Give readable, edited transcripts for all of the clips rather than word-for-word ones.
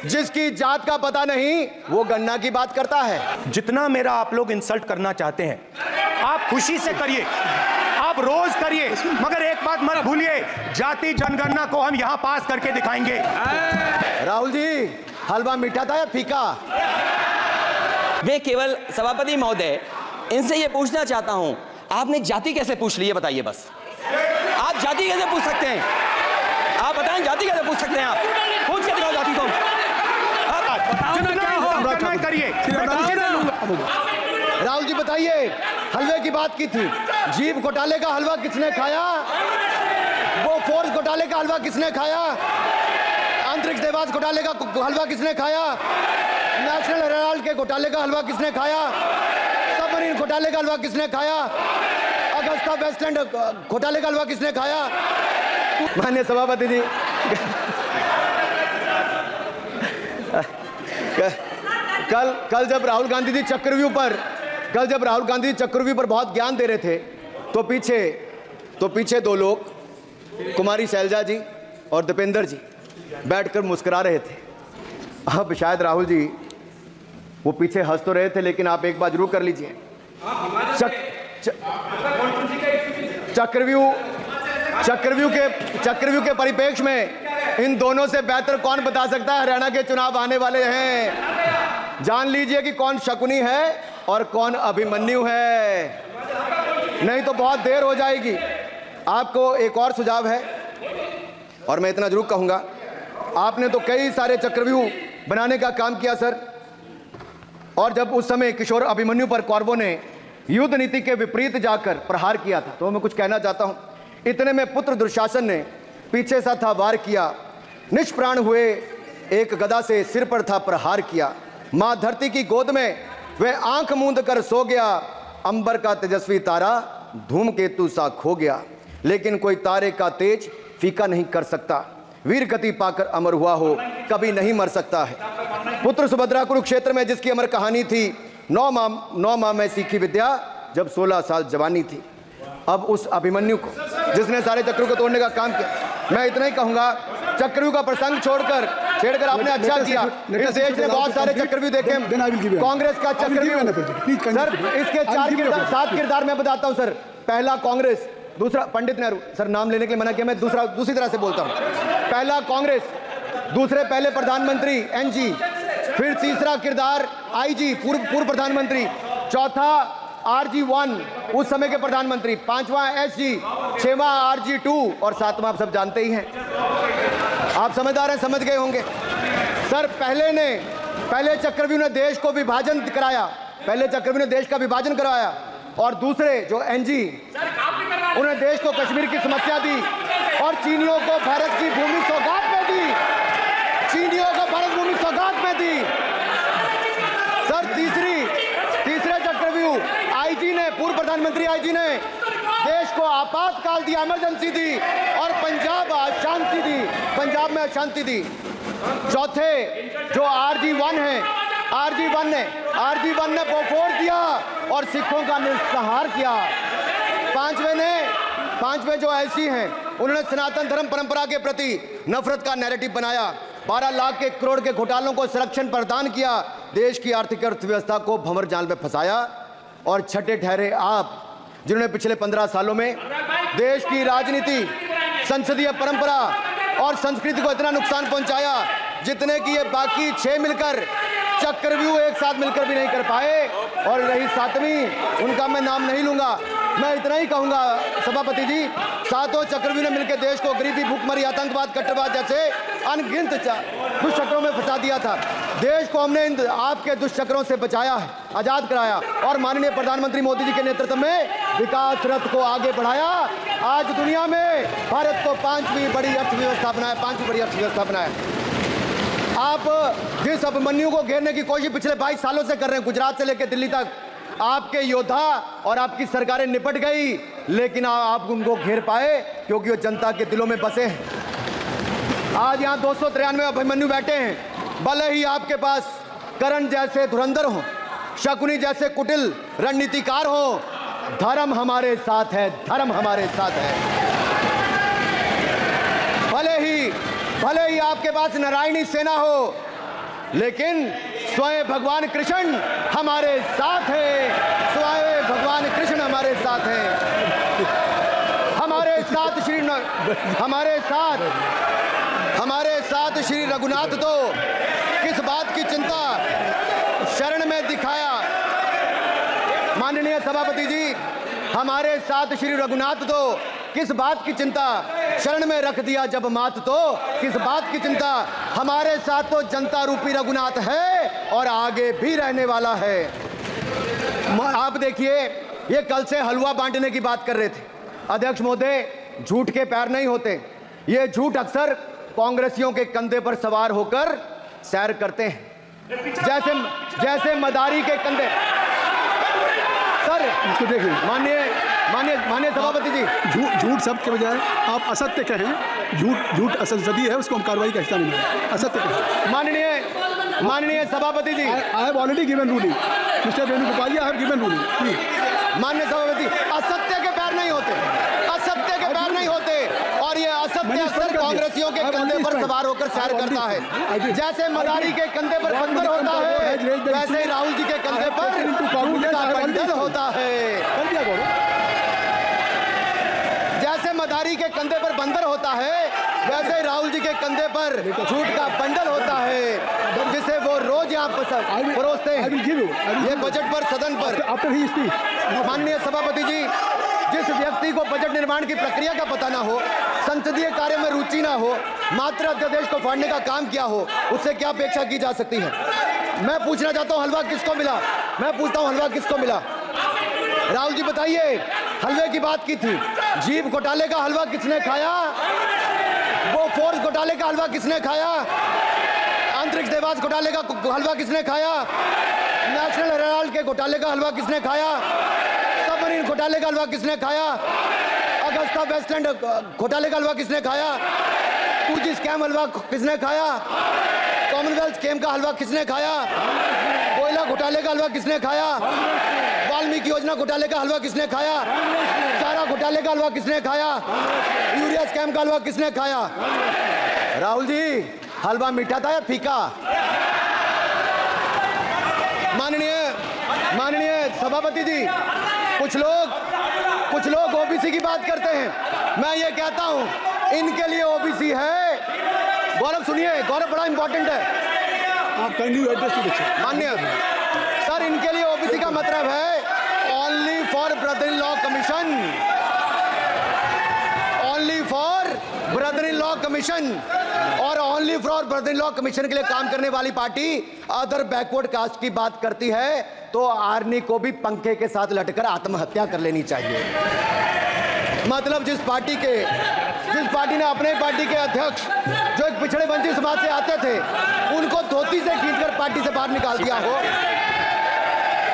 जिसकी जात का पता नहीं वो गन्ना की बात करता है। जितना मेरा आप लोग इंसल्ट करना चाहते हैं आप खुशी से करिए, आप रोज करिए, मगर एक बात मत भूलिए, जाति जनगणना को हम यहां पास करके दिखाएंगे। राहुल जी, हलवा मीठा था या फीका? मैं केवल सभापति महोदय इनसे ये पूछना चाहता हूं, आपने जाति कैसे पूछ ली है बताइए बस। आप जाति कैसे पूछ सकते हैं? आप बताएं जाति कैसे पूछ सकते हैं? आप पूछ के दिखाओ जाति को। करिए। राहुल जी बताइए, हलवे की बात की थी, जीप घोटाले का हलवा किसने खाया? वो फोर्स घोटाले का हलवा किसने खाया? अंतरिक्ष देवास घोटाले का हलवा किसने खाया? नेशनल हेराल्ड के घोटाले का हलवा किसने खाया? सबमरीन घोटाले का हलवा किसने खाया? अगस्ता वेस्टलैंड घोटाले का हलवा किसने खाया? माननीय सभापति जी, कल जब राहुल गांधी जी चक्रव्यूह पर बहुत ज्ञान दे रहे थे तो पीछे दो लोग, कुमारी शैलजा जी और दीपेंद्र जी, बैठकर मुस्कुरा रहे थे। अब शायद राहुल जी वो पीछे हंस तो रहे थे, लेकिन आप एक बात जरूर कर लीजिए, चक्रव्यूह के परिप्रेक्ष्य में इन दोनों से बेहतर कौन बता सकता है हरियाणा के चुनाव आने वाले हैं। जान लीजिए कि कौन शकुनी है और कौन अभिमन्यु है, नहीं तो बहुत देर हो जाएगी। आपको एक और सुझाव है, और मैं इतना जरूर कहूंगा, आपने तो कई सारे चक्रव्यूह बनाने का काम किया सर, और जब उस समय किशोर अभिमन्यु पर कौरवों ने युद्ध नीति के विपरीत जाकर प्रहार किया था, तो मैं कुछ कहना चाहता हूं। इतने में पुत्र दुशासन ने पीछे सा था वार किया, निष्प्राण हुए एक गदा से सिर पर था प्रहार किया। मां धरती की गोद में वह आंख मूंद कर सो गया, अंबर का तेजस्वी तारा धूमकेतु सा खो गया, लेकिन कोई तारे का तेज फीका नहीं कर सकता। वीर गति पाकर अमर हुआ हो कभी नहीं मर सकता है। पुत्र सुभद्रा कुरुक्षेत्र में जिसकी अमर कहानी थी, 9 माह में सीखी विद्या जब 16 साल जवानी थी। अब उस अभिमन्यु को जिसने सारे चक्रों को तोड़ने का काम किया, मैं इतना ही कहूंगा, चक्रव्यूह का प्रसंग छेड़कर आपने अच्छा किया। इस देश ने बहुत सारे चक्रव्यूह देखे, कांग्रेस का चक्रव्यूह सर, इसके 7 किरदार मैं बताता हूं सर। पहला कांग्रेस, दूसरा पंडित नेहरू, सर नाम लेने के लिए मना किया, मैं दूसरी तरह से बोलता हूं। पहला कांग्रेस, दूसरे पहले प्रधानमंत्री एनजी, फिर तीसरा किरदार आईजी पूर्व प्रधानमंत्री, चौथा RG1 उस समय के प्रधानमंत्री, 5वां SG, 6वां RG2 और 7वां आप सब जानते ही हैं। आप समझदार हैं, समझ गए होंगे सर। पहले चक्रव्यूह ने देश को विभाजन कराया, और दूसरे जो NG, उन्हें देश को कश्मीर की समस्या दी और चीनियों को भारत की भूमि सौगात में दी, सर। तीसरे चक्रव्यूह आईजी ने, पूर्व प्रधानमंत्री आईजी ने देश को आपातकाल दी, इमरजेंसी दी और पंजाब में अशांति दी। चौथे जो RG1 है, RG1 ने बोफोर्स दिया और सिखों का निस्सहार किया। पांचवें जो ऐसी हैं, उन्होंने सनातन धर्म परंपरा के प्रति नफरत का नैरेटिव बनाया, 12 लाख के करोड़ के घोटालों को संरक्षण प्रदान किया, देश की आर्थिक अर्थव्यवस्था को भंवर जाल में फंसाया। और छठे ठहरे आप, जिन्होंने पिछले 15 सालों में देश की राजनीति, संसदीय परंपरा और संस्कृति को इतना नुकसान पहुंचाया जितने कि ये बाकी 6 मिलकर चक्रव्यूह एक साथ मिलकर भी नहीं कर पाए। और रही 7वीं, उनका मैं नाम नहीं लूंगा, मैं इतना ही कहूंगा सभापति जी, 7 चक्रव्यूह ने मिलकर देश को गरीबी, भूखमरी, आतंकवाद, कट्टरवाद जैसे अनगिनत दुष्चक्रों में फंसा दिया था। देश को हमने इन आपके दुष्चक्रों से बचाया है, आजाद कराया, और माननीय प्रधानमंत्री मोदी जी के नेतृत्व में विकास रथ को आगे बढ़ाया। आज दुनिया में भारत को 5वीं बड़ी अर्थव्यवस्था बनाया। आप जिस अभिमन्यु को घेरने की कोशिश पिछले 22 सालों से कर रहे हैं, गुजरात से लेकर दिल्ली तक, आपके योद्धा और आपकी सरकारें निपट गई, लेकिन आप उनको घेर पाए क्योंकि वो जनता के दिलों में बसे हैं। आज यहाँ 293 अभिमन्यु बैठे हैं, भले ही आपके पास करण जैसे धुरंधर हो, शकुनी जैसे कुटिल रणनीतिकार हो, धर्म हमारे साथ है। भले ही आपके पास नारायणी सेना हो, लेकिन स्वयं भगवान कृष्ण हमारे साथ है, स्वयं भगवान कृष्ण हमारे साथ हैं। हमारे साथ श्री रघुनाथ तो किस बात की चिंता शरण में दिखाया। माननीय सभापति जी, हमारे साथ श्री रघुनाथ तो किस बात की चिंता शरण में रख दिया जब मात, तो किस बात की चिंता। हमारे साथ तो जनता रूपी रघुनाथ है और आगे भी रहने वाला है। आप देखिए, ये कल से हलवा बांटने की बात कर रहे थे। अध्यक्ष महोदय, झूठ के पैर नहीं होते। ये झूठ अक्सर कांग्रेसियों के कंधे पर सवार होकर सैर करते हैं, जैसे मदारी के कंधे। सर इसको देखिए, माननीय सभापति जी, झूठ शब्द के बजाय आप असत्य कहें। झूठ असंसदीय है, उसको हम कार्रवाई का हिस्सा नहीं है। असत्य कहें। माननीय सभापति जी, I have already given ruling mister Venugopal, I have given ruling. माननीय सभापति, असत्य के पैर नहीं होते, असत्य के पैर नहीं होते। और ये असत्य अक्सर कांग्रेसियों के कंधे पर सवार होकर सैर करता है। जैसे मदारी के कंधे पर बंदर होता है, वैसे ही राहुल जी के कंधे पर झूठ का बंडल होता है। जैसे मदारी के कंधे पर बंदर होता है, वैसे ही राहुल जी के कंधे पर झूठ का बंडल होता है, जिसे वो रोज यहाँ पर परोसते हैं। ये बजट पर, सदन पर। माननीय सभापति जी, जिस व्यक्ति को बजट निर्माण की प्रक्रिया का पता ना हो, संसदीय कार्य में रुचि ना हो, मात्र अध्यादेश को फाड़ने का काम किया हो, उससे क्या अपेक्षा की जा सकती है। मैं पूछना चाहता हूँ, हलवा किसको मिला? मैं पूछता हूँ, हलवा किसको मिला? राहुल जी बताइए, हलवे की बात की थी। जीप घोटाले का हलवा किसने खाया? वो फोर्स घोटाले का हलवा किसने खाया? अंतरिक्ष देवास घोटाले का हलवा किसने खाया? नेशनल हेराल्ड के घोटाले का हलवा किसने खाया? सबमरीन घोटाले का हलवा किसने खाया? अगस्ता वेस्टलैंड घोटाले का हलवा किसने खाया? 2G स्कैम हलवा किसने खाया? कॉमनवेल्थ स्कैम का हलवा किसने खाया? कोयला घोटाले का हलवा किसने खाया? वाल्मीकि योजना घोटाले का हलवा किसने खाया? चारा घोटाले का हलवा किसने खाया? यूरिया स्कैम का हलवा किसने खाया? राहुल जी, हलवा मीठा था या फीका? माननीय सभापति जी, कुछ लोग ओबीसी की बात करते हैं। मैं ये कहता हूं, इनके लिए ओबीसी है। गौरव सुनिए, गौरव बड़ा इंपॉर्टेंट है। आप काइंडली एड्रेस टू द माननीय सर, इनके लिए ओबीसी का मतलब है only for brother in law commission, only for brother in law commission. और only for brother in law commission के लिए काम करने वाली पार्टी अदर बैकवर्ड कास्ट की बात करती है, तो आर्मी को भी पंखे के साथ लटकर आत्महत्या कर लेनी चाहिए। मतलब जिस पार्टी ने अपने पार्टी के अध्यक्ष जो एक पिछड़े वंचित समाज से आते थे, उनको धोती से खींचकर पार्टी से बाहर निकाल दिया हो,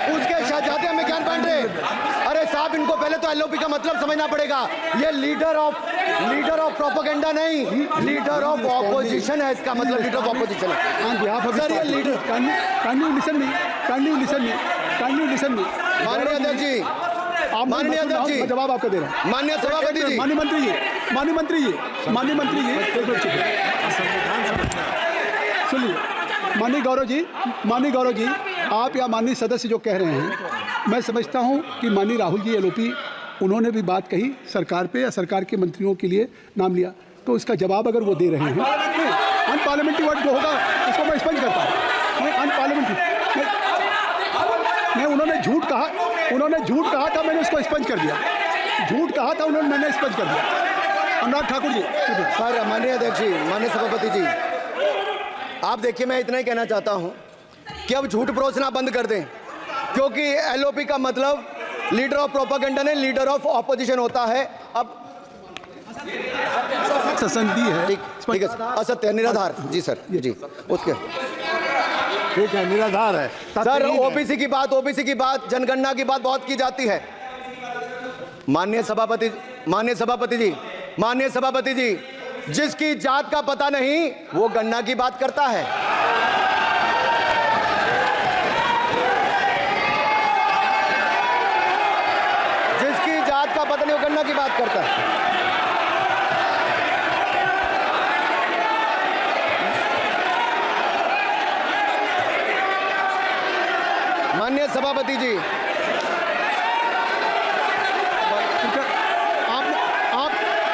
उसके शहजादे हमें ज्ञान बांट रहे। अरे साहब, इनको पहले तो एलओपी का मतलब समझना पड़ेगा। ये लीडर ऑफ प्रोपेगेंडा नहीं, लीडर ऑफ ऑपोजिशन है। इसका मतलब लीडर ऑफ ऑपोजिशन है। सर, ये लीडर माननीय अध्यक्ष जी, माननीय अध्यक्ष जी, जवाब आपको दे रहा हूं। माननीय सभापति जी, माननीय मंत्री जी, सुनिए। माननीय गौरव जी, आप या माननीय सदस्य जो कह रहे हैं, मैं समझता हूं कि माननीय राहुल जी एलओपी, उन्होंने भी बात कही सरकार पे या सरकार के मंत्रियों के लिए नाम लिया, तो इसका जवाब अगर वो दे रहे हैं, अनपार्लियामेंट्री वर्ड जो होगा उसको मैं स्पष्ट करता हूँ। अनपार्लियामेंट्री नहीं, उन्होंने झूठ कहा था, मैंने उसको स्पष्ट कर दिया। झूठ कहा था उन्होंने, मैंने स्पष्ट कर दिया। अनुराग ठाकुर जी। सर, माननीय अध्यक्ष जी, माननीय सभापति जी, आप देखिए, मैं इतना ही कहना चाहता हूं कि अब झूठ परोसना बंद कर दें, क्योंकि एलओपी का मतलब लीडर ऑफ प्रोपेगेंडा नहीं, लीडर ऑफ ऑपोजिशन होता है। अब संधि है, ठीक है, असत्य, निराधार। जी सर, जी, उसके ठीक है, निराधार है सर। ओबीसी की बात, जनगणना की बात बहुत की जाती है। माननीय सभापति जी, जिसकी जात का पता नहीं, वो गणना की बात करता है। जिसकी जात का पता नहीं, वो गणना की बात करता है। माननीय सभापति जी,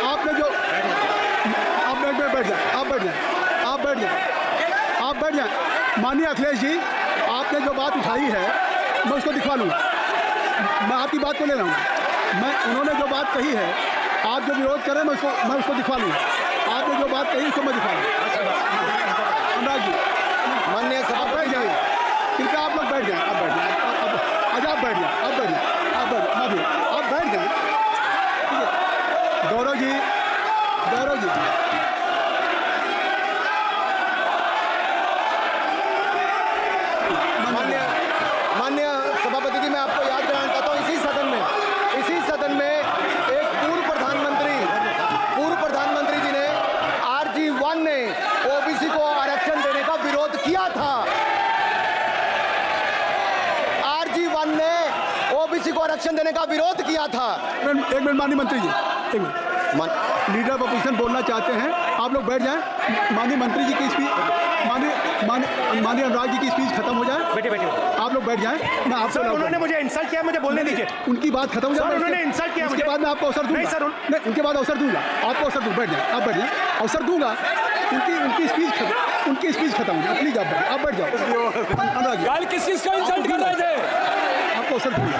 आपने जो आप बैठ जाए, आप बैठ जाए। माननीय अखिलेश जी, आपने जो बात उठाई है मैं उसको दिखवा लूँगा। मैं आपकी बात को ले रहा हूँ। उन्होंने जो बात कही है, आप जो विरोध कर रहे हैं मैं उसको दिखवा लूँगा। आपने जो बात कही उसको मैं दिखवा लूँगा। अनुराग जी, माननीय सभापति जी, कृपया आप लोग बैठ जाएं। आप बैठ जाएं। आप बैठ जाएं। आप बैठ जाएं। ठीक है। गौरव जी, माननीय सभापति जी, मैं आपको याद दिलाना चाहता हूँ, इसी सदन में एक पूर्व प्रधानमंत्री जी ने RG1 ने ओबीसी को आरक्षण देने का विरोध किया था। RG1 ने ओबीसी को आरक्षण देने का विरोध किया था। एक मिनट माननीय मंत्री जी, एक मिनट। लीडर ऑफ अपोजिशन बोलना चाहते हैं, आप लोग बैठ जाएं। माननीय मंत्री जी की स्पीच, माननीय अनुराग जी की स्पीच खत्म हो जाए। बैठिए। आप लोग बैठ जाएं। मैं आपसे उन्होंने मुझे इंसल्ट किया, मुझे बोलने दीजिए। उनकी बात खत्म हो जाए। उन्होंने इंसल्ट किया, उसके बाद मैं आपको अवसर दूंगा। नहीं सर, नहीं, उनके बाद अवसर दूंगा। आपको अवसर दूंगा। बैठ जाएं, आप बैठ जाएं, अवसर दूंगा। उनकी स्पीच खत्म हो जाए। प्लीज आप बैठ जाओ। अनुराग जी, किस चीज का इंसल्ट कर रहे थे? आपको अवसर दूंगा।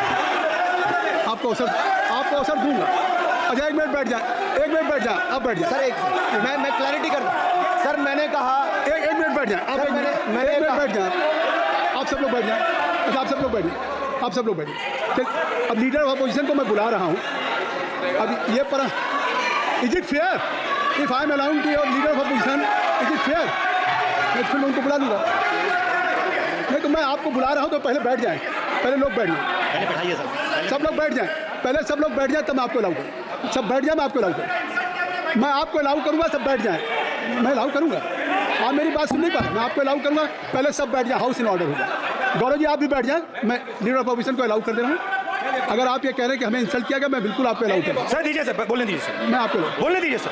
आपको अवसर दूंगा। अच्छा, एक मिनट बैठ जाए। आप बैठ जाए। सर मैं क्लैरिटी कर दूं। सर मैंने कहा एक मिनट बैठ जाए। आप सर, एक मिनट बैठ जाए। आप सब लोग बैठ जाए। अच्छा, आप सब लोग बैठ जाए। चल, अब लीडर ऑफ अपोजिशन को मैं बुला रहा हूँ। अब ये पर is it fair if I am allowing to your leader of opposition, is it fair? मैं फिर उनको बुला लूँगा। नहीं तो मैं आपको बुला रहा हूँ तो पहले बैठ जाए। पहले लोग बैठ जाए। सब लोग बैठ जाए। पहले सब लोग बैठ जाए तब मैं आपको अलाउ करूँ। सब बैठ जाए, मैं आपको अलाउ करूँ। मैं आपको अलाउ करूँगा, सब बैठ जाए। मैं अलाउ करूँगा। आप मेरी बात सुन नहीं पा रहे। मैं आपको अलाउ करूँगा, पहले सब बैठ जाए। हाउस इन ऑर्डर होगा। गौरव जी, आप भी बैठ जाए। मैं लीडर ऑफ अपोजिशन को अलाउ कर दे रहा हूँ। अगर आप ये कह रहे हैं कि हमें इंसल्ट किया गया, मैं बिल्कुल आपको अलाउ करूँ। सर दीजिए, सर बोलने दीजिए। सर मैं आपको बोलने दीजिए। सर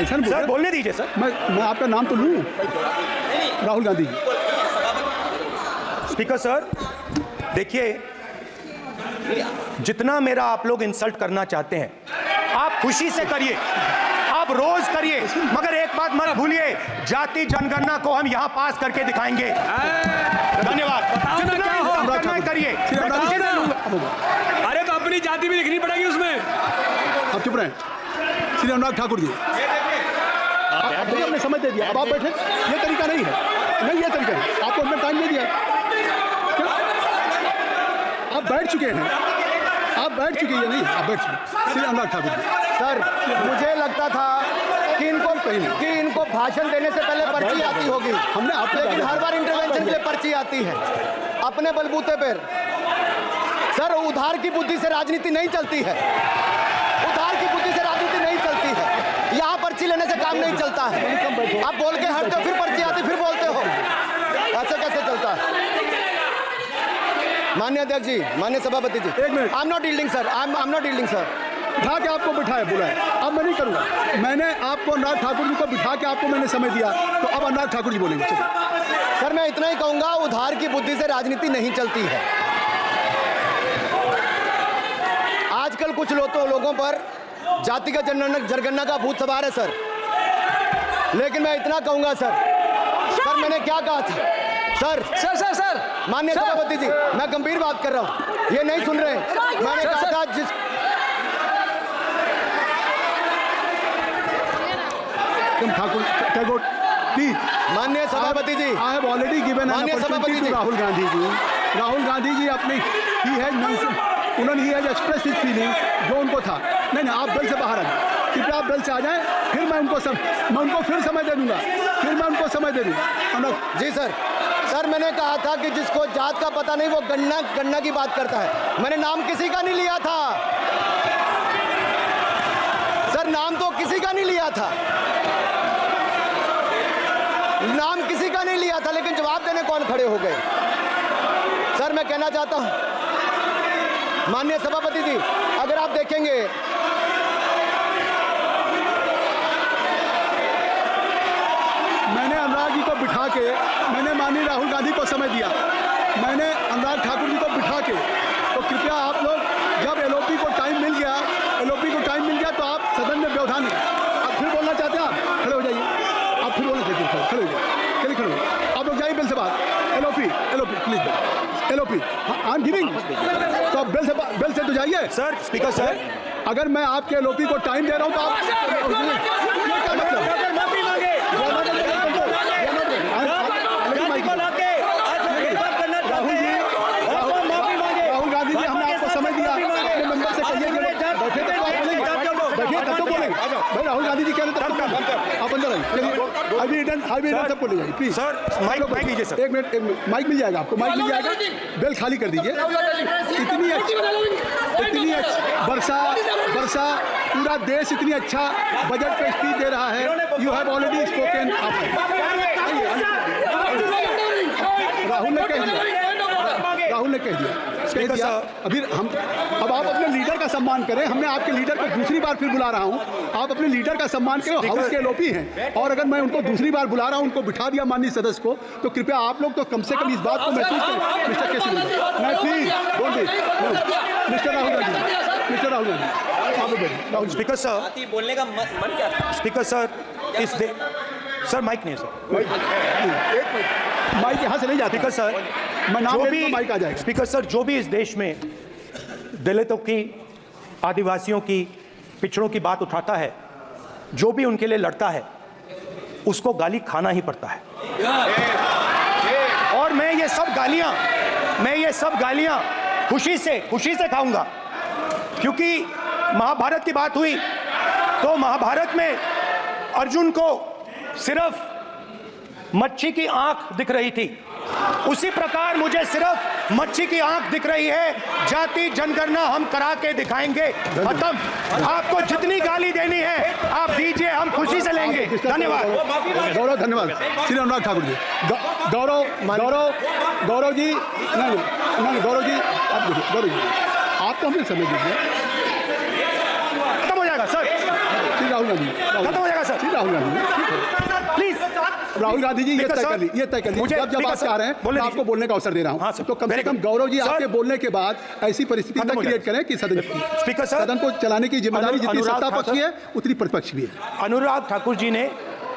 ऐसा नहीं सर बोलने दीजिए। सर मैं आपका नाम तो लूँ। राहुल गांधी जी। स्पीकर सर, देखिए, जितना मेरा आप लोग इंसल्ट करना चाहते हैं, आप खुशी से करिए, आप रोज करिए, मगर एक बात मत भूलिए, जाति जनगणना को हम यहां पास करके दिखाएंगे। धन्यवाद। जितना इंसल्ट करना है करिए। अरे तो अपनी जाति भी लिखनी पड़ेगी उसमें। आप चुप रहें। श्री अनुराग ठाकुर जी, आपने समझ दे दिया। अब आप बैठे। ये तरीका नहीं है। नहीं, ये तरीका है। आपको अपना टाइम दे दिया। आप बैठ चुके हैं। आप बैठ चुके हैं। नहीं, आप बैठ चुके। श्री अनुराग ठाकुर जी, सर मुझे लगता था कि इनको भाषण देने से पहले पर्ची आती होगी। हमने आप लेकिन हर बार इंटरवेंशन के लिए पर्ची आती है अपने बलबूते पर। सर, उधार की बुद्धि से राजनीति नहीं चलती है। उधार की बुद्धि से राजनीति नहीं चलती है। यहाँ पर्ची लेने से काम नहीं चलता है। आप बोल के हटते हो, फिर पर्ची आती, फिर बोलते हो। ऐसे कैसे चलता है? माननीय अध्यक्ष जी, माननीय सभापति जी, एक minute. I am not yielding sir. I am not yielding sir. बिठा के आपको बिठाया, बुलाया। अब मैं नहीं करूँगा। मैंने आपको अनुराग ठाकुर जी को बिठा के आपको मैंने समय दिया, तो अब अनुराग ठाकुर जी बोलेंगे। सर मैं इतना ही कहूंगा, उधार की बुद्धि से राजनीति नहीं चलती है। आजकल कुछ लोगों पर जातिगत जनगणना का भूत सवार है सर। लेकिन मैं इतना कहूंगा सर, मैंने क्या कहा था सर? सर माननीय सभापति जी, मैं गंभीर बात कर रहा हूं, ये नहीं सुन रहे। मैंने कहा था ठाकुर प्लीज। माननीय सभापति जी, I have already given an opportunity to Rahul Gandhi ji. Rahul Gandhi ji अपनी उन्होंने एक्सप्रेस हिज फीलिंग जो उनको था। नहीं, आप दल से बाहर आ जाए। कृपया आप दल से आ जाएं, फिर मैं उनको फिर समय दे दूंगा। जी सर, मैंने कहा था कि जिसको जात का पता नहीं वो गन्ना की बात करता है। मैंने नाम किसी का नहीं लिया था सर, नाम तो किसी का नहीं लिया था। नाम किसी का नहीं लिया था, लेकिन जवाब देने कौन खड़े हो गए? सर मैं कहना चाहता हूं माननीय सभापति जी, अगर आप देखेंगे मैंने अनुराग जी को बिठा के मैंने माननीय राहुल गांधी को समय दिया। मैंने अनुराग ठाकुर जी को बिठा के, तो कृपया आप लोग जब एलओपी को टाइम मिल गया तो आप सदन में व्यवधान है। आप फिर बोलना चाहते हैं, आप खड़े हो जाइए, आप फिर बोलना चाहते हैं, खड़े हो जाइए, चलिए खड़े हो जाइए। आप लोग जाइए बिल से बात। LOP please, LOP I am giving, तो आप बिल से तो जाइए। सर स्पीकर सर, अगर मैं आपके एलओपी को टाइम दे रहा हूं तो आप क्या मतलब? माफी मांगे, राहुल गांधी जी, हमने आपको समझ दिया। अपने मेंबर से कहिए कि बैठे तक तो बोलेंगे भाई। राहुल गांधी जी कह रहे थे आप अंदर आइए, चलिए अभी सबको ले जाइए प्लीज। सर माइक लीजिए सर। एक मिनट, माइक मिल जाएगा आपको, माइक मिल जाएगा। बेल खाली कर दीजिए। इतनी अच्छी वर्षा पूरा देश इतनी अच्छा बजट पे स्पीच दे रहा है। You have already spoken. Rahul ने कह दिया अभी अब आप अपने लीडर का सम्मान करें। हमने आपके लीडर को दूसरी बार फिर बुला रहा हूं, आप अपने लीडर का सम्मान करें। हाउस के एलओपी हैं और अगर मैं उनको दूसरी बार बुला रहा हूं, उनको बिठा दिया माननीय सदस्य को, तो कृपया आप लोग तो कम से कम इस बात को महसूस करें। मिस्टर केसरी, मैं प्लीज बोल दी mister Rahul Gandhi, speaker sir, बोलने का मन क्या था? स्पीकर सर, सर माइक नहीं है सर, माइक यहाँ से नहीं जाती। स्पीकर सर, मैं नाम जो ले भी तो माइक आ जाएगा। स्पीकर सर, जो भी इस देश में दलितों की, आदिवासियों की, पिछड़ों की बात उठाता है, जो भी उनके लिए लड़ता है, उसको गाली खाना ही पड़ता है। और मैं ये सब गालियां खुशी से खाऊंगा, क्योंकि महाभारत की बात हुई तो महाभारत में अर्जुन को सिर्फ मच्छी की आंख दिख रही थी, उसी प्रकार मुझे सिर्फ मच्छी की आंख दिख रही है। जाति जनगणना हम करा के दिखाएंगे, खत्म। आपको जितनी गाली देनी है आप दीजिए, हम खुशी से लेंगे। धन्यवाद गौरव, धन्यवाद श्री अनुराग ठाकुर जी। गौरव जी, नहीं गौरव जी, आप तो हमें समय दीजिए। खत्म हो जाएगा सर, श्री राहुल गांधी, खत्म हो जाएगा सर, श्री राहुल गांधी प्लीज। राहुल गांधी जी, ये तय कर ली। मुझे जब आप चाह रहे हैं मैं आपको बोलने का अवसर दे रहा हूं। हाँ सर, तो कम से कम गौरव जी आपके बोलने के बाद ऐसी परिस्थिति न क्रिएट करें कि सदन को चलाने की जिम्मेदारी जितनी सत्ता पक्ष की है उतनी प्रतिपक्ष भी है। अनुराग ठाकुर जी ने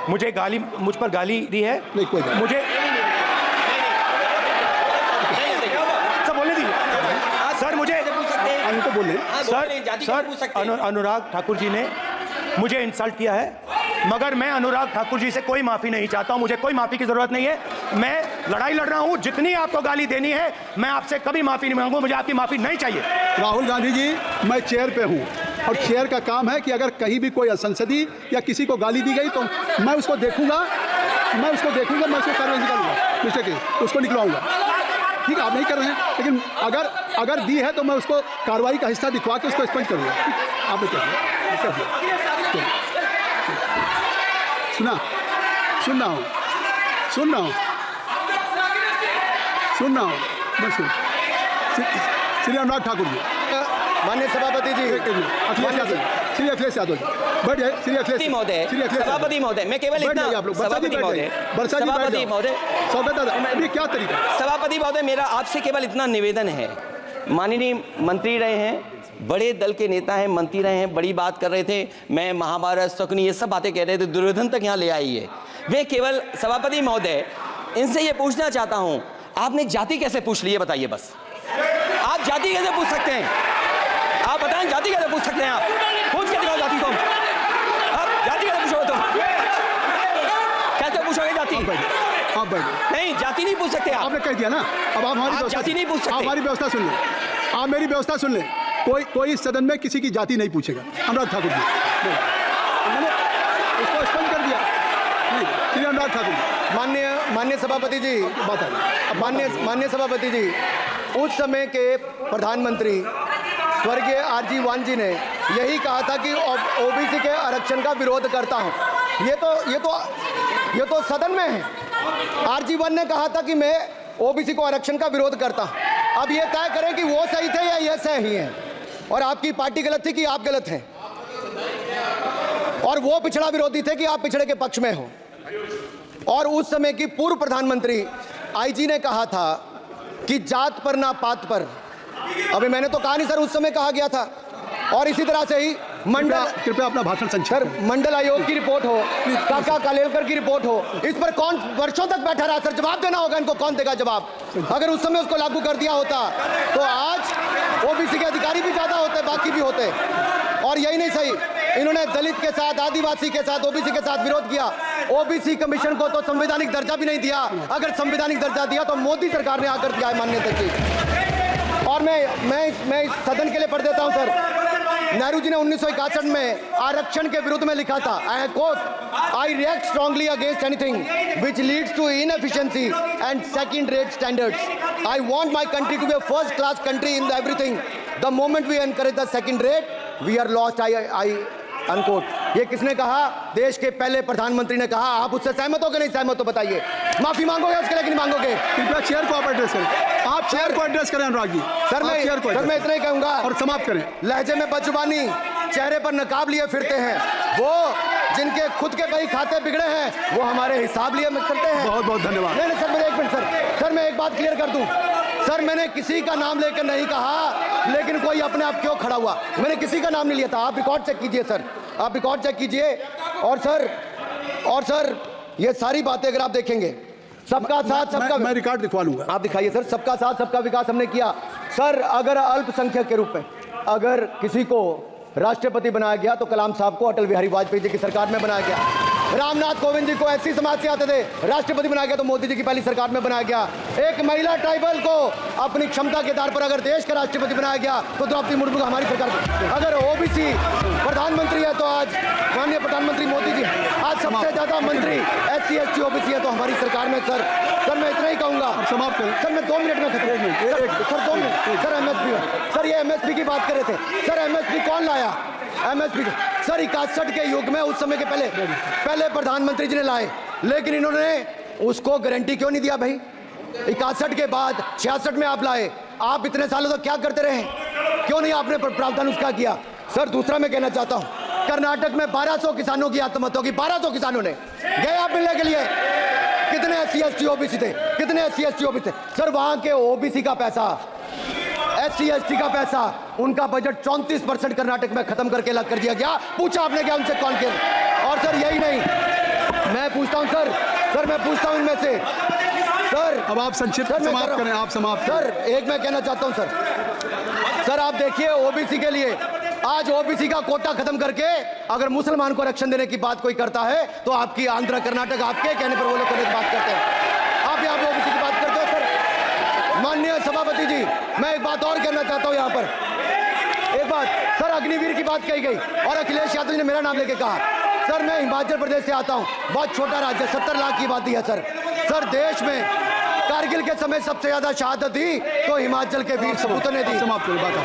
मुझ पर गाली दी है। नहीं, कोई बात मुझे सब बोलने दीजिए सर। मुझे उनको बोले सर अनुराग ठाकुर जी ने मुझे इंसल्ट किया है, मगर मैं अनुराग ठाकुर जी से कोई माफी नहीं चाहता हूं। मुझे कोई माफी की जरूरत नहीं है। मैं लड़ाई लड़ रहा हूं, जितनी आपको गाली देनी है मैं आपसे कभी माफी नहीं मांगूंगा। मुझे आपकी माफी नहीं चाहिए। राहुल गांधी जी, मैं चेयर पे हूं और चेयर का काम है कि अगर कहीं भी कोई असंसदीय या किसी को गाली दी गई तो मैं उसको देखूंगा, मैं उसको कार्रवाई निकालूंगा, मिस्टर के उसको निकलवाऊंगा। ठीक है, आप नहीं कर रहे हैं, लेकिन अगर दी है तो मैं उसको कार्रवाई का हिस्सा दिखवा के उसको स्पष्ट करूंगा। आप सुन रहा हूँ मैं श्री अनुराग ठाकुर जी, माननीय सभापति जी, श्री अखिलेश यादव जी बैठ जाए। श्री अखिलेश सभापति महोदय, मैं केवल इतना, सभापति महोदय, क्या तरीका? सभापति महोदय, मेरा आपसे केवल इतना निवेदन है। माननीय मंत्री रहे हैं, बड़े दल के नेता हैं, मंत्री रहे हैं, बड़ी बात कर रहे थे, मैं महाभारत, शकुनी, ये सब बातें कह रहे थे, दुर्योधन तक यहाँ ले आई है। मैं केवल सभापति महोदय इनसे ये पूछना चाहता हूं, आपने जाति कैसे पूछ ली है बताइए बस। आप जाति कैसे पूछ सकते हैं? आप बताएं, जाति कैसे पूछ सकते हैं? आप पूछ के दिखाओ जाति को। आप जाति कैसे पूछोगे? तुम कैसे पूछोगे जाति? आप बैठ, नहीं, जाति नहीं पूछ सकते आप। आपने कह दिया ना। अब आप हमारी जाति नहीं पूछ सकते। हमारी व्यवस्था सुन लें, आप मेरी व्यवस्था सुन लें। कोई सदन में किसी की जाति नहीं पूछेगा। अनुराग ठाकुर जी, मैंने उसको स्पष्ट कर दिया। नहीं, श्री अनुराग ठाकुर जी, माननीय सभापति जी, माननीय सभापति जी, उस समय के प्रधानमंत्री स्वर्गीय आरजी वन जी ने यही कहा था कि ओबीसी के आरक्षण का विरोध करता हूं। ये तो सदन में है। आरजी वन ने कहा था कि मैं ओबीसी को आरक्षण का विरोध करता हूं। अब ये तय करें कि वो सही थे या ये सही हैं, और आपकी पार्टी गलत थी कि आप गलत हैं, और वो पिछड़ा विरोधी थे कि आप पिछड़े के पक्ष में हो। और उस समय की पूर्व प्रधानमंत्री आईजी ने कहा था कि जात पर ना पात पर। अभी मैंने तो कहा नहीं सर, उस समय कहा गया था। और इसी तरह से ही कृपया अपना भाषण सर, संक्षिप्त मंडल आयोग की रिपोर्ट हो, काका कालेलकर की रिपोर्ट हो, इस पर कौन वर्षों तक बैठा रहा सर? जवाब देना होगा इनको, कौन देगा जवाब? अगर उस समय उसको लागू कर दिया होता तो आज ओबीसी के अधिकारी भी ज्यादा होते, बाकी भी होते। और यही नहीं सही, इन्होंने दलित के साथ, आदिवासी के साथ, ओबीसी के साथ विरोध किया। ओबीसी कमीशन को तो संवैधानिक दर्जा भी नहीं दिया। अगर संवैधानिक दर्जा दिया तो मोदी सरकार ने आकर दिया है मान्यता की। और मैं इस सदन के लिए पढ़ देता हूं सर। नेहरू जी ने 1961 में आरक्षण के विरुद्ध में लिखा था, I quote, I react strongly against anything which leads to inefficiency and second rate standards. I want my country to be a first class country in everything. The moment we encourage the second rate we are lost. I unquote. ये किसने कहा? देश के पहले प्रधानमंत्री ने कहा। आप उससे सहमत हो कि नहीं सहमत हो बताइए? माफी मांगोगे उसके लिए कि नहीं मांगोगे? कृपया चेयर को आप एड्रेस करें। आप चेयर को एड्रेस करें अनुराग जी। सर मैं इतना ही कहूंगा और समाप्त करें। लहजे में बदजुबानी, चेहरे पर नकाब लिए फिरते हैं वो जिनके खुद के कई खाते बिगड़े हैं, वो हमारे हिसाब लिए करते हैं। बहुत बहुत धन्यवाद। नहीं सर, मेरे एक मिनट सर, मैं एक बात क्लियर कर दूं सर, मैंने किसी का नाम लेकर नहीं कहा, लेकिन कोई अपने आप क्यों खड़ा हुआ? मैंने किसी का नाम नहीं लिया था। आप रिकॉर्ड चेक कीजिए सर, आप रिकॉर्ड चेक कीजिए। और सर ये सारी बातें अगर आप देखेंगे, सबका साथ सबका, मैं रिकॉर्ड दिखवा लूंगा, आप दिखाइए सर। सबका साथ सबका विकास हमने किया सर। अगर अल्पसंख्यक के रूप में अगर किसी को राष्ट्रपति बनाया गया तो कलाम साहब को अटल बिहारी वाजपेयी जी की सरकार में बनाया गया। रामनाथ कोविंद जी को एससी समाज से आते थे, राष्ट्रपति बनाया गया तो मोदी जी की पहली सरकार में बनाया गया। एक महिला ट्राइबल को अपनी क्षमता के आधार पर अगर देश का राष्ट्रपति बनाया गया तो द्रौपदी मुर्मू को हमारी सरकार में। अगर ओबीसी प्रधानमंत्री है तो आज माननीय प्रधानमंत्री मोदी जी। आज सबसे ज्यादा मंत्री एससी एसटी ओबीसी है तो हमारी सरकार में। सर मैं इतना ही कहूंगा, समाप्त करें। सर मैं 2 मिनट में खत्म। Sir 2 minute. Sir MSP, sir ये एमएसपी की बात कर रहे थे सर। एमएसपी कौन लाया? एमएसपी सर 61 के युग में, उस समय के पहले प्रधानमंत्री जी ने लाए, लेकिन इन्होंने उसको गारंटी क्यों नहीं दिया भाई? 61 के बाद 66 में आप लाए। आप इतने सालों तक क्या करते रहे? क्यों नहीं आपने प्रावधान उसका किया? सर दूसरा मैं कहना चाहता हूं, कर्नाटक में 1200 किसानों की आत्महत्या होगी। 1200 किसानों ने गए आप मिलने के लिए। कितने एससी एसटी ओबीसी थे? कितने एससी एसटी ओबीसी थे? सर वहां के ओबीसी का पैसा, एससी एसटी का पैसा, उनका बजट 34% कर्नाटक में खत्म करके अलग कर दिया गया। पूछा आपने क्या उनसे? कौन किया? और सर यही नहीं, मैं पूछता हूं सर मैं पूछता हूं इनमें से सर। अब आप संक्षिप्त समाप्त करें। आप समाप्त सर एक मैं कहना चाहता हूं सर आप देखिए ओबीसी के लिए आज ओबीसी का कोटा खत्म करके अगर मुसलमान को आरक्षण देने की बात कोई करता है तो आपकी आंध्र कर्नाटक आपके कहने पर वो लोग बात करते हैं। आप यहाँ पे ओबीसी की बात करते हो सर। माननीय सभापति जी, मैं एक बात और कहना चाहता हूँ यहाँ पर। एक बात सर, अग्निवीर की बात कही गई और अखिलेश यादव जी ने मेरा नाम लेके कहा। सर मैं हिमाचल प्रदेश से आता हूँ, बहुत छोटा राज्य, 70 लाख की आबादी है सर। देश में कारगिल के समय सबसे ज्यादा शहादत दी तो हिमाचल के वीर सपूतों ने दी।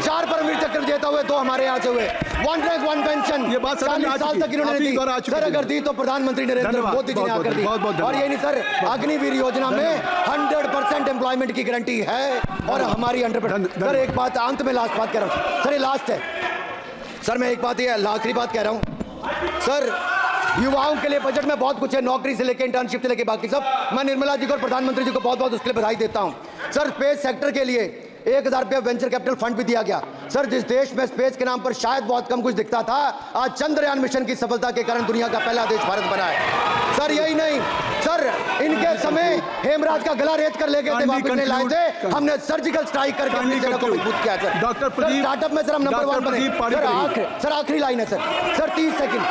4 परमवीर चक्र विजेता हुए, 2 हमारे यहाँ से हुए। 1 रैंक 1 पेंशन ये बात 40 साल तक इन्होंने दी सर। अगर दी तो प्रधानमंत्री नरेंद्र मोदी जी ने आकर दी। और ये नहीं सर, अग्निवीर योजना में 100% एम्प्लॉयमेंट की गारंटी है और हमारी 100%। सर एक बात अंत में, लास्ट बात कह रहा हूँ सर, ये लास्ट है सर। मैं एक बात, ये आखिरी बात कह रहा हूँ सर। युवाओं के लिए बजट में बहुत कुछ है, नौकरी से लेकर इंटर्नशिप से लेकर बाकी सब। मैं निर्मला जी को और प्रधानमंत्री जी को बहुत बहुत उसके लिए बधाई देता हूं सर। स्पेस सेक्टर के लिए 1000 रुपया वेंचर कैपिटल फंड भी दिया गया सर। जिस देश में स्पेस के नाम पर शायद बहुत कम कुछ दिखता था, आज चंद्रयान मिशन की सफलता के कारण दुनिया का पहला देश भारत बना है सर। यही नहीं सर, इनके समय हेमराज का गला रेत कर ले गए थे, वापस नहीं लाए थे। हमने सर्जिकल स्ट्राइक करके अपनी सेना को मजबूत किया सर। डॉक्टर प्रदीप, स्टार्टअप में सर हम नंबर 1 बने सर। आखिरी लाइन है सर 30 सेकंड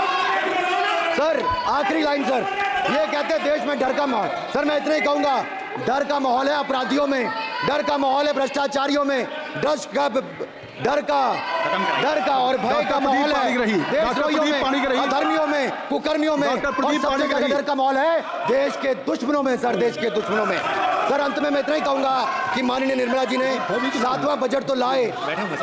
सर, आखिरी लाइन सर। ये कहते हैं देश में डर का माहौल। सर मैं इतना ही कहूंगा, डर का माहौल है अपराधियों में, डर का माहौल है भ्रष्टाचारियों में, डर का और भय का माहौल है देशद्रोहियों में, अधर्मियों में, कुकर्मियों में, और सबसे ज्यादा डर का माहौल है देश के दुश्मनों में सर, देश के दुश्मनों में। सर अंत में मैं इतना ही कहूंगा कि माननीय निर्मला जी ने 7वां बजट तो लाए।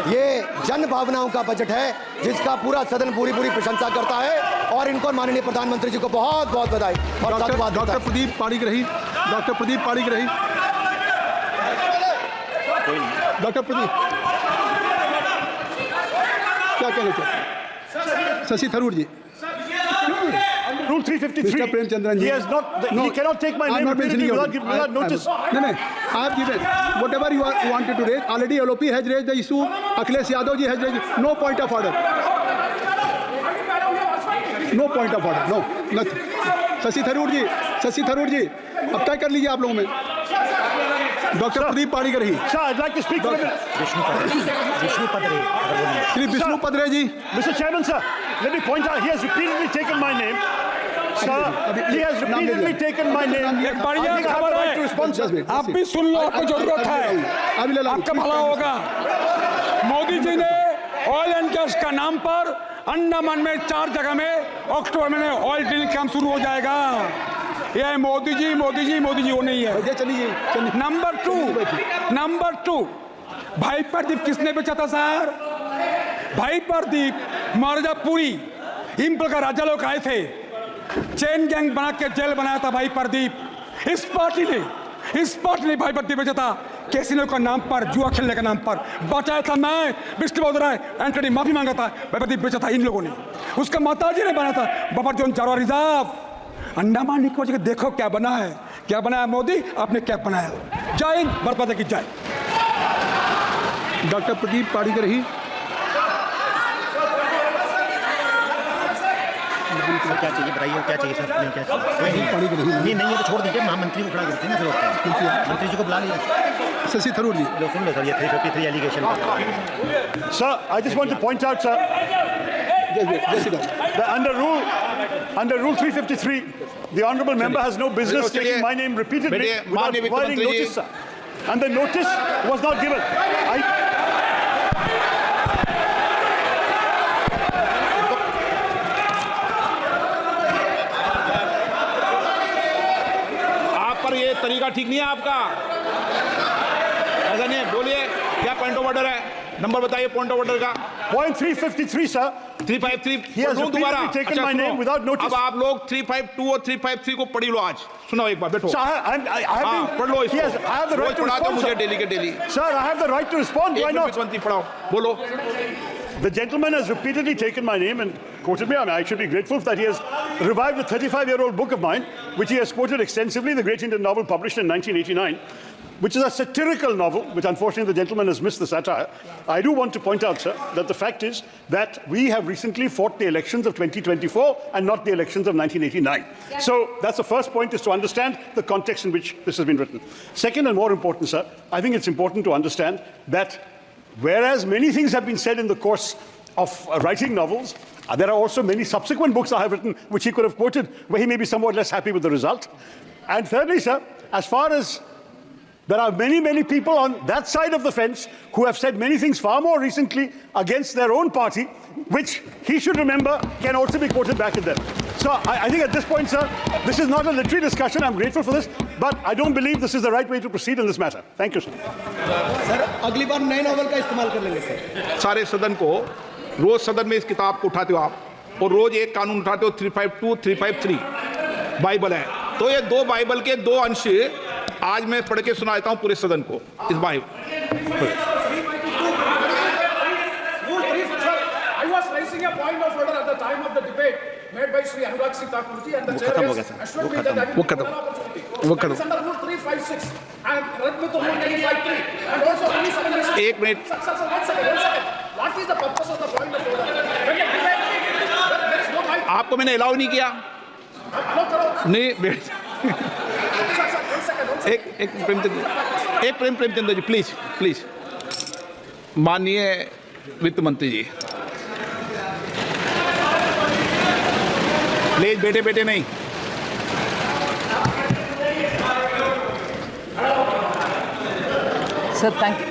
ये जन भावनाओं का बजट है जिसका पूरा सदन पूरी प्रशंसा करता है और इनको माननीय प्रधानमंत्री जी को बहुत बहुत बधाई और धन्यवाद। Doctor Pradeep Panigrahi, doctor Pradeep Panigrahi, doctor Pradeep क्या कहना चाहते हैं? शशि थरूर जी। Rule 353. Mr. Premchandran ji. He has not. He cannot take my I'm name not mentioning repeatedly your without notice. No, I have given whatever you wanted to raise. Already LOP has raised the issue. Akhilesh Yadav ji has raised. No point of order. No point of order. No, nothing. Shashi Tharoor जी अब तय कर लीजिए आप लोगों में doctor Pradeep Padikar ही Sir, I'd like to speak for a minute. Shri Vishnu Padre ji Mr. Chairman, sir, let me point out, he has repeatedly taken my name. Sir, he has repeatedly taken my name. एक बढ़िया I think I have खबर the right to है respond, sir. आप भी सुन लो आपको जरूरत है आपका भला होगा मोदी जी ने ऑयल एंड गैस का नाम पर अंडमान में 4 जगह में अक्टूबर में ऑयल ड्रिलिंग काम शुरू हो जाएगा ये मोदी जी वो नहीं है चलिए नंबर टू भाई प्रदीप किसने बेचा था सर भाई प्रदीप महाराजा पूरी हिम्पल का राजा लोग आए थे चेन गैंग बना के जेल बनाया था भाई प्रदीप इस पार्टी ने भाई प्रदीप बेचा था कैसीनो का नाम पर जुआ खेलने का नाम पर बचाया था मैं विष्णु राय एंटनी माफी मांगा था भाई प्रदीप बेचा था इन लोगों ने उसका माताजी ने बनाया था बफर जोन चारों रिजर्व अंडमान निकोबार के देखो क्या बनाया मोदी आपने क्या बनाया जय हिंद बर्बाद की जय डॉक्टर प्रदीप पाड़ीकर ही क्या चाहिए बताइए क्या चाहिए सर नहीं क्या चाहिए नहीं है तो छोड़ दीजिए महामंत्री को खड़ा करते हैं ना फिर मंत्री जी को बुला लीजिए शशि थरूर जी लो सुन लो सर ये 353 allegation Sir, I just want to point out, sir, that under Rule 353, the honourable member has no business taking my name repeatedly without providing notice, sir. And the notice was not given. आप पर ये तरीका ठीक नहीं है आपका ऐसा नहीं है बोलिए क्या पॉइंट ऑफ ऑर्डर है नंबर बताइए पॉइंट ऑफ ऑर्डर का Point 353, sir. 353 He has repeatedly taken my name without notice. अब आप लोग 352 और 353 को पढ़ी लो आज सुनो एक बार बैठो Sir, I have been, पढ़ लो इसको I have the right to पढ़ा दो respond, मुझे sir. डेली के daily Sir, I have the right to respond. Why एक not? मिनट मंत्री पढ़ाओ बोलो The gentleman has repeatedly taken my name and quoted me. I mean, I should be grateful that he has revived a 35-year-old book of mine, which he has quoted extensively, the great Indian novel published in 1989, which is a satirical novel, which unfortunately the gentleman has missed the satire. I do want to point out, sir, that the fact is that we have recently fought the elections of 2024 and not the elections of 1989. So that's the first point, is to understand the context in which this has been written. Second, and more important, sir, I think it's important to understand that whereas many things have been said in the course of writing novels, there are also many subsequent books I have written which he could have quoted where he may be somewhat less happy with the result. And thirdly, sir, as far as there are many people on that side of the fence who have said many things far more recently against their own party, which he should remember can also be quoted back at them. So I think at this point, sir, this is not a literary discussion. I'm grateful for this, but I don't believe this is the right way to proceed in this matter. Thank you, sir. Sir अगली बार नए novel का इस्तेमाल कर लेंगे sir सारे सदन को रोज सदन में इस किताब को उठाते हो आप और रोज एक कानून उठाते हो 352 353 बाइबल है तो ये दो बाइबल के दो अंश आज मैं पढ़ के सुना देता हूं पूरे सदन को इस Bible I was raising a point of order at the time of the debate made by Sri Anurag Singh Thakur ji and the chair has assured me that I will give an opportunity. It is under Rule 356 and read with the Rule 353 and also release an list. एक minute Sir, one second. What is the purpose of the point of order? When the debate, there is no right. आपको मैंने allow नहीं किया Allow करो. नहीं बैठ Sir, one second. एक Premchandra ji please माननीय वित्त मंत्री जी प्लीज बेटे नहीं Sir, thank you.